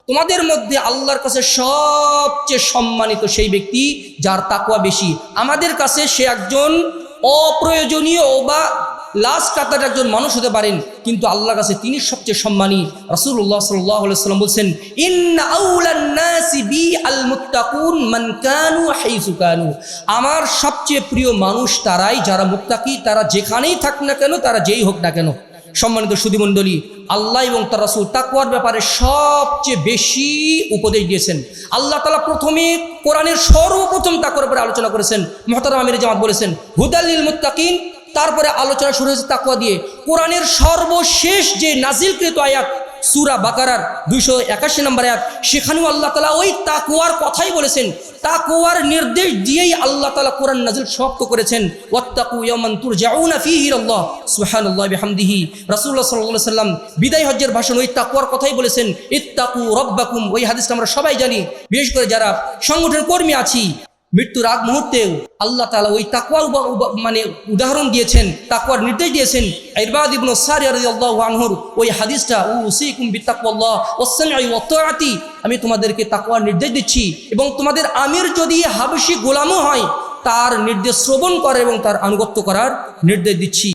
তোমাদের মধ্যে আল্লাহর কাছে সবচেয়ে সম্মানিত সেই ব্যক্তি যার তাকওয়া বেশি। আমাদের কাছে সে একজন অপ্রয়োজনীয় বা লাস্ট কাতার একজন মানুষ হতে পারেন, কিন্তু আল্লাহর কাছে তিনি সবচেয়ে সম্মানী। রাসূলুল্লাহ সাল্লাল্লাহু আলাইহি ওয়াসাল্লাম বলছেন, ইন্না আউলান নাসি বি আল মুত্তাকুন মান কানু হাইসু কানু। আমার সবচেয়ে প্রিয় মানুষ তারাই যারা মুত্তাকি, তারা যেখানেই থাক না কেন, তারা যেই হোক না কেন। সম্মানিত সুধীমণ্ডলী, আল্লাহ এবং তার রাসূল তাকওয়ার ব্যাপারে সবচেয়ে বেশি উপদেশ দিয়েছেন। আল্লাহ তাআলা প্রথমে কোরআনের সর্বপ্রথম তাকওয়ার উপরে আলোচনা করেছেন। মুহতারাম আমির জামাত বলেছেন হুদাল লিল মুত্তাকিন, তারপরে আলোচনা শুরু হয়েছে তাকওয়া দিয়ে। কোরআনের সর্বশেষ যে নাজিলকৃত আয়াত সূরা বাকারার 281 নম্বর আয়াত, সেখানেও আল্লাহ তাআলা ওই তাকওয়ার কথাই বলেছেন। তাকওয়ার নির্দেশ দিয়েই আল্লাহ তাআলা কোরআন নাজিল সমাপ্ত করেছেন। ওয়াত্তাকু ইয়াওমান তুরজাউনা ফীহি ইলাল্লাহ, সুবহানাল্লাহি বিহামদিহি। রাসূলুল্লাহ সাল্লাল্লাহু আলাইহি ওয়াসাল্লাম বিদায় হজ্জের ভাষণ ওই তাকওয়ার কথাই বলেছেন, ইত্তাকু রাব্বাকুম। ওই হাদিসটা আমরা সবাই জানি, বিশেষ করে যারা সংগঠন কর্মী আছি। মৃত্যুর আগ মুহূর্তেও আল্লাহ তাআলা ওই তাকওয়ার উদাহরণ দিয়েছেন, তাকওয়ার নির্দেশ দিয়েছেন। ইরবাদ ইবনে সারিয়া রাদিয়াল্লাহু আনহুর ওই হাদিসটা, উসিকুম বিত্তাকওয়াল্লাহ ওয়াস-সামঈ ওয়াত-তাআতি, আমি তোমাদেরকে তাকওয়ার নির্দেশ দিচ্ছি এবং তোমাদের আমির যদি হাবশী গোলামও হয় তার নির্দেশ শ্রবণ করার এবং তার আনুগত্য করার নির্দেশ দিচ্ছি।